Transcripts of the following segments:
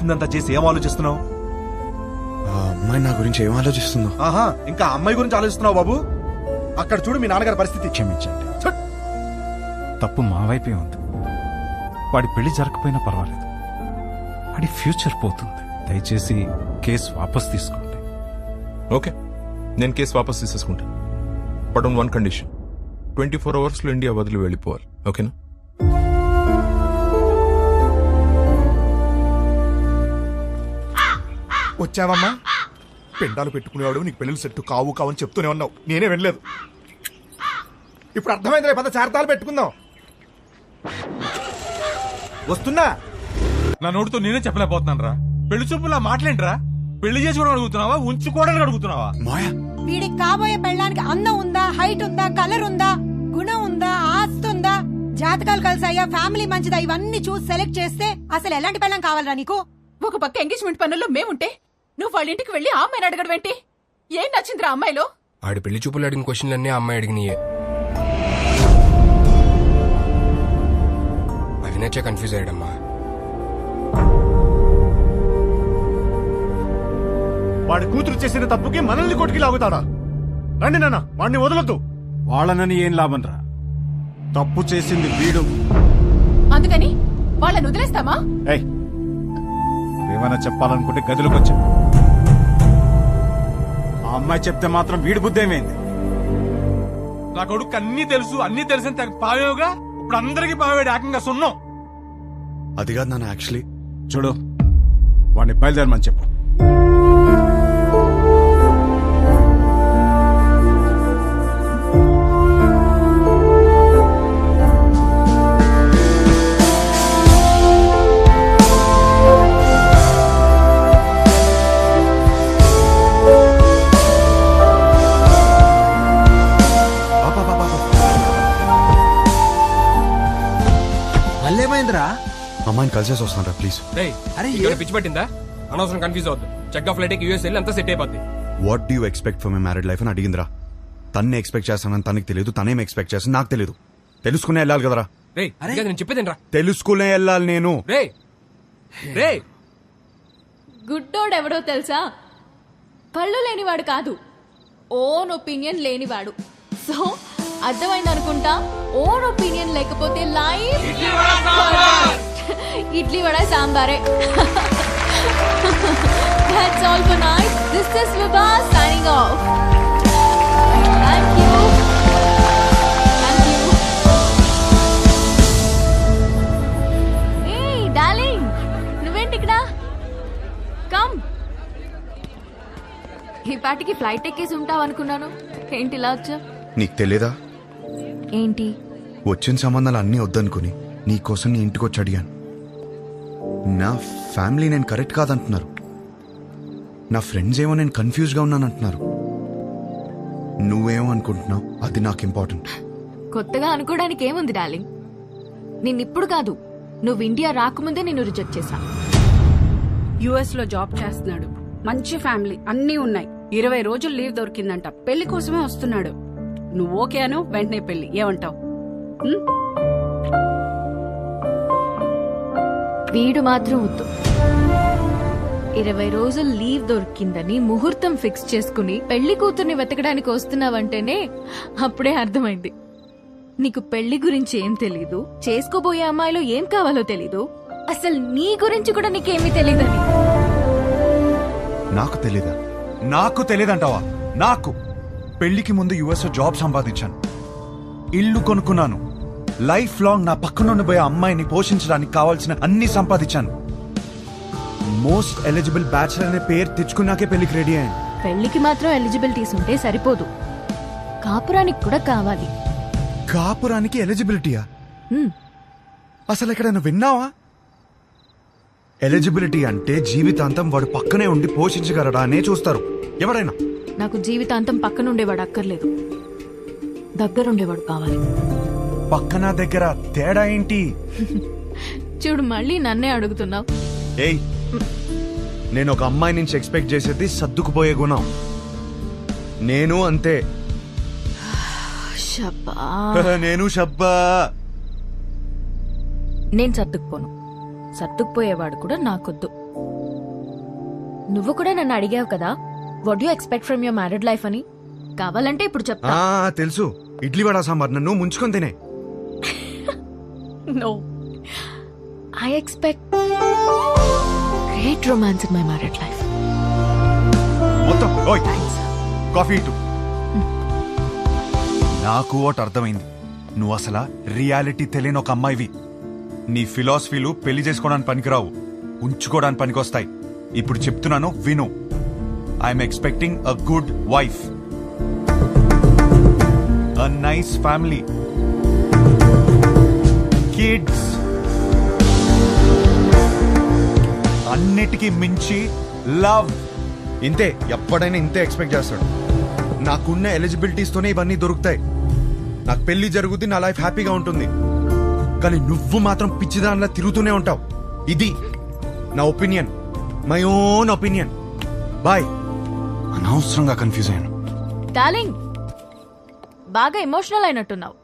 చేసిందంతా చేసి ఏం ఆలోచిస్తున్నావు? ఆ అమ్మాయి నా గురించి ఏం ఆలోచిస్తుందో. ఆహా, ఇంకా అమ్మాయి గురించి ఆలోచిస్తున్నావు బాబు? అక్కడ చూడు మీ నాన్నగారి పరిస్థితి. క్షమించండి. తప్పు మా వైపే ఉంది. వాడి పెళ్లి జరగకపోయినా పర్వాలేదు, వాడి ఫ్యూచర్ పోతుంది. దయచేసి కేసు వాపస్ తీసుకోండి. ఓకే, నేను కేసు వాపస్ తీసేసుకుంటాను. But on one condition, 24 hours లో ఇండియా వదిలి వెళ్ళిపోవాలి. ఓకేనా? వచ్చావమ్మా? పిండాలు పెట్టుకునేవాడు నీకు పెళ్లి సెట్టు కావు కావని చెప్తూనే ఉన్నావు, నేనే వినలేదు. ఇప్పుడు అర్థమైంది, పద చార్తాలు పెట్టుకుందాం. వస్తున్నా. నా నోటితో నేనే చెప్పలేకపోతున్నాను రా. పెళ్లి చూపులా మాట్లాడరా? పెళ్లి చేసుకోవడం అడుగుతున్నావా, ఉంచుకోవడానికి అడుగుతున్నావా? మాయా, వీడికి కాబోయే పెళ్ళానికి అందం ఉందా, హైట్ ఉందా, కలర్ ఉందా, గుణం ఉందా, ఆస్తి ఉందా, జాతకాలు కలిసాయా, ఫ్యామిలీ మంచిదా, ఇవన్నీ చూసి సెలెక్ట్ చేస్తే అసలు ఎలాంటి పెళ్ళం కావాలరా నీకు? ఒక పక్క ఎంగేజ్మెంట్ పనుల్లో మేముంటే నువ్వు వాళ్ళ ఇంటికి వెళ్లి ఆ అమ్మాయిని అడగడం ఏంటి? ఏం నచ్చిందిరా అమ్మాయిలో? ఆడి పెళ్లి చూపులు అడిగిన క్వశ్చన్లన్నీ ఆ అమ్మాయి అడిగినాయే. అవి నచ్చే కన్ఫ్యూజ్ అయ్యాడమ్మా. వాడి కూతురు చేసిన తప్పుకి మనల్ని కొట్టుకి లాగుతాడా? రండి నాన్న, వాడిని వదలొద్దు. వాళ్ళనని ఏం లాభం రా, తప్పు చేసింది వీడు. అందుకని వాళ్ళని వదిలేస్తామా? ఏయ్, ఏమైనా చెప్పాలనుకుంటే గదిలోకి వచ్చా. ఆ అమ్మాయి చెప్తే మాత్రం వీడి బుద్ధి ఏమైంది? నా కొడుకు అన్ని తెలుసు, అన్ని తెలిసిన పావేవుగా ఇప్పుడు అందరికి పావేడు ఏకంగా సున్నం. అది కాదు నాన్న, యాక్చువల్లీ చూడు, వాడిని బయలుదేరమని చెప్పు. అమ్మాయిని కలిసేసి వస్తాను రా ప్లీజ్. పిచ్చి పట్టిందా? అనవసరం కన్ఫ్యూజ్ అవుతుంది. చెక్ ఆఫ్ ఫ్లైట్ యూఎస్ వెళ్ళి అంతా సెట్ అయిపోద్ది. What do you expect for my married life అని అడిగిందిరా. తన్నే ఎక్స్పెక్ట్ చేస్తానని తనకి తెలియదు, తనేం ఎక్స్పెక్ట్ చేస్తాను నాకు తెలియదు. తెలుసుకునే వెళ్ళాలి కదరా. నేను చెప్పేదేనరా? తెలుసుకునే వెళ్ళాలి నేను. గుడ్డోడెవడో తెలుసా? కళ్ళు లేనివాడు కాదు, ఓన్ ఒపీనియన్ లేనివాడు. సో అర్థమైంది అనుకుంటా. ఓన్ ఒపీనియన్ లేకపోతే లైఫ్ ఇడ్లీ వడ సాంబారే. That's all for night. This is Vibha signing off. Thank you. Thank you. Hey darling, నువ్వేంటి ఇక్కడ? Come. ఈ పాటికి ఫ్లైట్ ఎక్కేసి ఉంటావు అనుకున్నాను. ఏంటి ఇలా వచ్చా? నీకు తెలియదా? ఏంటి? వచ్చిన సంబంధాలు అన్నీ వద్దనుకుని నీకోసం నీ ఇంటికి వచ్చి అడిగాను. నా ఫ్యామిలీ నేను కరెక్ట్ కాదంటున్నారు, నా ఫ్రెండ్స్ ఏమో నేను కన్ఫ్యూజ్గా ఉన్నానంటున్నారు. నువ్వేమో అనుకుంటున్నావు, అది నాకు ఇంపార్టెంట్. కొత్తగా అనుకోవడానికి ఏముంది డార్లింగ్? నిన్నిప్పుడు కాదు, నువ్వు ఇండియా రాకముందే నిన్ను రిజెక్ట్ చేశా. యుఎస్ లో జాబ్ చేస్తున్నాడు, మంచి ఫ్యామిలీ అన్నీ ఉన్నాయి, 20 రోజులు లీవ్ దొరికిందంట, పెళ్లి కోసమే వస్తున్నాడు. నువ్వు ఓకే అను, వెంటనే పెళ్లి. ఏమంటావు? వీడు మాత్రం వద్దు. 20 రోజులు లీవ్ దొరికిందని ముహూర్తం ఫిక్స్ చేసుకుని పెళ్లి కూతుర్ని వెతకడానికి వస్తున్నావంటేనే అప్పుడే అర్థమైంది నీకు పెళ్లి గురించి ఏం తెలీదు, చేసుకోబోయే అమ్మాయిలో ఏం కావాలో తెలీదు, అసలు నీ గురించి కూడా నీకేమీ తెలీదని. నాకు తెలీదా? నాకు తెలీదంటావా? నాకు పెళ్లికి ముందు యుఎస్ జాబ్ సంపాదించాను, ఇల్లు కొనుక్కున్నాను, లైఫ్ లాంగ్ నా పక్కన ఉండిపోయే అమ్మాయిని పోషించడానికి కావాల్సిన అన్ని సంపాదించాను. మోస్ట్ ఎలిజిబుల్ బ్యాచిలర్ అనే పేరు తెచ్చుకున్నాకే పెళ్లికి రెడీ అయ్యాను. పెళ్లికి మాత్రం ఎలిజిబిలిటీస్ ఉంటే సరిపోదు, కాపురానికి కూడా కావాలి. కాపురానికి ఎలిజిబిలిటీయా? అసలు ఎక్కడైనా విన్నావా? ఎలిజిబిలిటీ అంటే జీవితాంతం వాడు పక్కనే ఉండి పోషించగలడా అనే చూస్తారు ఎవరైనా. నాకు జీవితాంతం పక్కనుండేవాడు అక్కర్లేదు, దగ్గరుండేవాడు కావాలి. పక్కన దగ్గర తేడా ఏంటి? చూడు, మళ్ళీ నన్నే అడుగుతున్నావు. ఏయ్, నేను ఒక అమ్మాయి నుంచి ఎక్స్పెక్ట్ చేసేది సర్దుకుపోయే గుణం. నేను అంతే. నేను షబ్బా. నేను సర్దుకుపోను, సర్దుకుపోయేవాడు కూడా నాకొద్దు. నువ్వు కూడా నన్ను అడిగావు కదా what you expect from your married life అని. కావాలంటే ఇప్పుడు చెప్తా. తెలుసు, ఇడ్లీ వడ సాంబార్ నన్ను ముంచుకొని తినే. No, I expect great romance in my married life. మొత్తం కాఫీ ఇటు. నాకు ఒకటి అర్థమైంది, నువ్వు అసలు రియాలిటీ తెలియని ఒక అమ్మాయివి. నీ ఫిలాసఫీలు పెళ్లి చేసుకోవడానికి పనికిరావు, ఉంచుకోవడానికి పనికొస్తాయి. ఇప్పుడు చెప్తున్నాను విను. I'm expecting a good wife, a nice family, kids, అన్నిటికీ మించి లవ్. ఇంతే, ఎప్పుడైనా ఇంతే ఎక్స్పెక్ట్ చేస్తాడు. నాకున్న ఎలిజిబిలిటీస్ తోనే ఇవన్నీ దొరుకుతాయి. నాకు పెళ్లి జరుగుతుంది, నా లైఫ్ హ్యాపీగా ఉంటుంది. కానీ నువ్వు మాత్రం పిచ్చిదానిలా తిరుగుతూనే ఉంటావు. ఇది నా opinion, my own opinion. Bye. అనవసరంగా కన్ఫ్యూజ్ అయ్యాను. డార్లింగ్, బాగా ఎమోషనల్ అయినట్టున్నావు.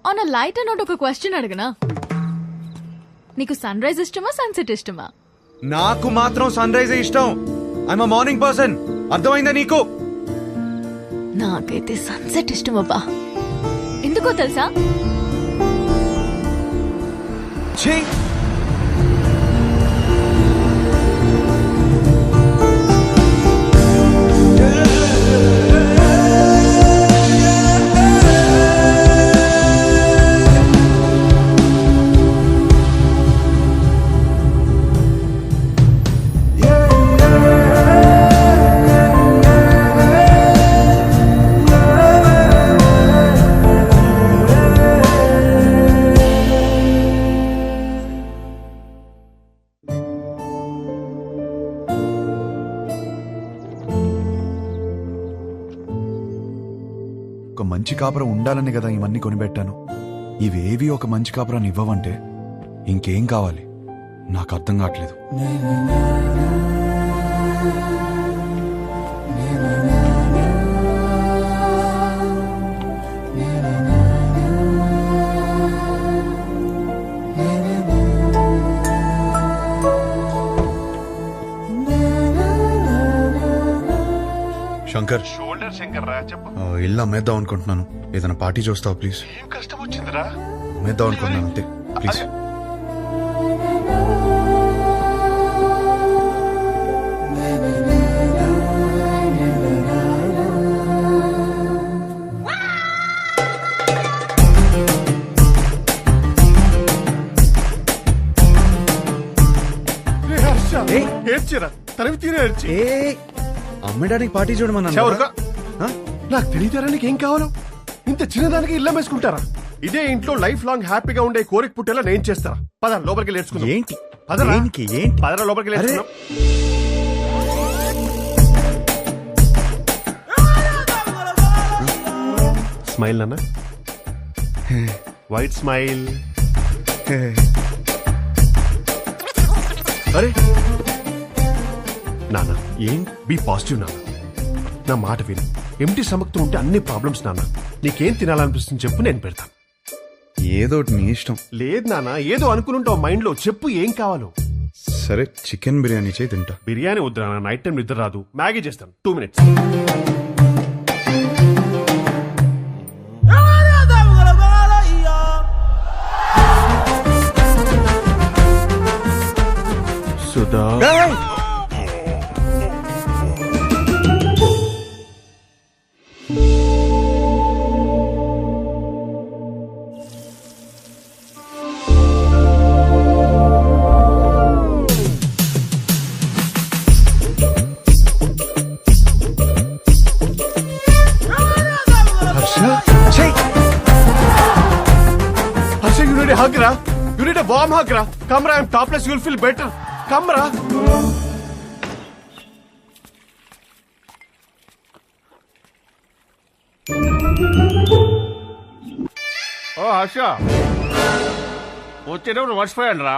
ఆన్ అ లైట్ నోట్ ఒక క్వశ్చన్ అడగనా? నీకు సన్ రైజ్ ఇష్టమా, సన్సెట్ ఇష్టమా? నాకు మాత్రం సన్ రైజ్ ఇష్టం. I'm a morning person. అర్థమైందా నీకు? నాకైతే సన్సెట్ ఇష్టం అబ్బా. ఎందుకో తెలుసా? ఛీ, ఒక మంచి కాపురం ఉండాలని కదా ఇవన్నీ కొనిపెట్టాను. ఇవేవి ఒక మంచి కాపురాన్ని ఇవ్వవంటే ఇంకేం కావాలి? నాకు అర్థం కావట్లేదు. శంకర్, ఇల్లు అమ్మేద్దాం అనుకుంటున్నాను. ఏదైనా పార్టీ చూస్తావా ప్లీజ్? ఏం కష్టం వచ్చిందిరా? అమ్మేద్దాం అనుకుంటున్నాను అంతే, ప్లీజ్. ఏడ్చిరా, తరివి తీరే ఏడ్చి. అమ్మేడానికి పార్టీ చూడమన్నా. నాకు తెలియతారా నీకేం కావాలో? ఇంత చిన్నదానికి ఇల్లు అమ్మేసుకుంటారా? ఇదే ఇంట్లో లైఫ్ లాంగ్ హ్యాపీగా ఉండే కోరిక పుట్టేలా నేను చేస్తారా? పద లోపలికి లేచుకుందాం. ఏంటి పదరా, ఏంటి? పదరా లోపలికి లేచుకుందాం. స్మైల్ నాన్న, వైట్ స్మైల్. అరే నాన్న, ఏం బీ పాజిటివ్ నాన్న. నా మాట విను. ఎంటీ స్టమక్తో ఉంటే అన్ని ప్రాబ్లమ్స్ నాన్న. నీకేం తినాలనిపిస్తుంది చెప్పు, నేను పెడతాను. ఏదో నీ ఇష్టం. లేదు నాన్న, ఏదో అనుకుని మైండ్ లో. చెప్పు ఏం కావాలో. సరే, చికెన్ బిర్యానీ చేయి, తింటా. బిర్యానీ వద్దు నాన్న, నైట్ టైం నిద్ర రాదు. మ్యాగీ చేస్తాను, 2 minutes. Sudha, you need a hug, ra. You need a warm hug, ra. Come, ra. I'm topless. You'll feel better. Come, ra. Oh, Harsha. వచ్చేటప్పుడు మర్చిపోయాను రా.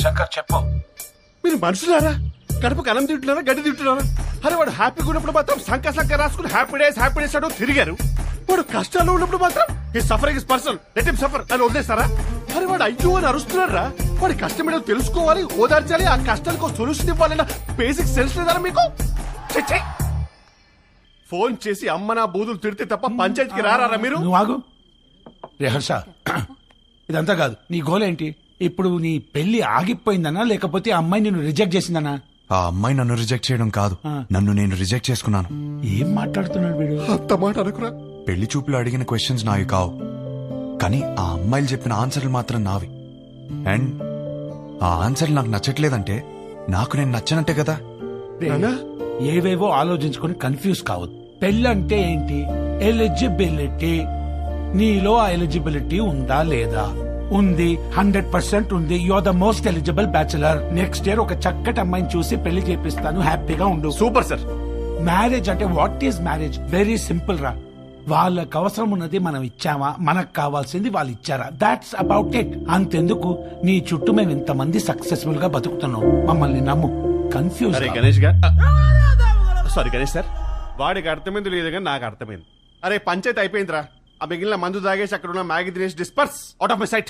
శంకర్ చెప్పు. మీరు మనుషులారా? కడుపుకి అన్నం తింటున్నారా, గడ్డి తింటున్నారా? అరే వాడు హ్యాపీగా ఉన్నప్పుడు మాత్రం సంక రాసుకుని హ్యాపీ డేస్ అంటూ తిరిగారు. వాడు కష్టాల్లో ఉన్నప్పుడు మాత్రం ఈ suffering is personal, let him suffer అని వదిలేస్తారా? అరే వాడు అయ్యో అని అరుస్తున్నారా? వాడి కష్టం ఏదో తెలుసుకోవాలి, ఓదార్చాలి, ఆ కష్టానికి సొల్యూషన్ ఇవ్వాలన్న బేసిక్ సెన్స్ లేదా మీకు? ఛే, ఛే. ఫోన్ చేసి అమ్మ నా బూదులు తిడితే తప్ప పంచాయతీకి రారా మీరు? నువ్వు ఆగు. రే హర్ష, ఇదంతా కాదు. నీ గోల్ ఏంటి? ఇప్పుడు నీ పెళ్లి ఆగిపోయిందనా లేకపోతే ఆ అమ్మాయి నిన్ను రిజెక్ట్ చేసిందనా? ఆ అమ్మాయి నన్ను రిజెక్ట్ చేయడం కాదు, నన్ను నేను రిజెక్ట్ చేసుకున్నాను. ఏం మాట్లాడుతున్నాడు వీడు? అంత మాట అనుకురా. పెళ్లి చూపులు అడిగిన క్వశ్చన్స్ నావి కావు, కానీ ఆ అమ్మాయిలు చెప్పిన ఆన్సర్లు మాత్రం నావి. అండ్ ఆ ఆన్సర్లు నాకు నచ్చట్లేదంటే నాకు నేను నచ్చనంటే కదా. ఏవేవో ఆలోచించుకొని కన్ఫ్యూజ్ కావద్దు. పెళ్ళంటే ఏంటి? ఎలిజిబిలిటీ. నీలో ఆ ఎలిజిబిలిటీ ఉందా లేదా? ఉంది, 100% ఉంది. You are the most eligible bachelor. Next year ఒక చక్కటి అమ్మాయిని చూసి పెళ్లి చేపిస్తాను, హ్యాపీగా ఉండు. Super sir. మ్యారేజ్ అంటే what is marriage? Very simple రా. వాళ్ళకి అవసరం ఉన్నది మనం ఇచ్చామా, మనకు కావాల్సింది వాళ్ళు ఇచ్చారా? That's about it. అంతెందుకు నీ చుట్టూ మేము ఇంతమంది సక్సెస్ఫుల్ గా బతుకుతున్నాం. మమ్మల్ని నమ్ము. కన్ఫ్యూజ్. అరే గణేష్ గారు, సారీ గణేష్ సార్, వాడికి అర్థమైంది లేదు కానీ నాకు అర్థమైంది. అరే పంచాయతీ అయిపోయిందిరా. ఆ మిగిలిన మందు తాగేసి అక్కడ ఉన్న మ్యాగీ తినేసి disperse out of my site.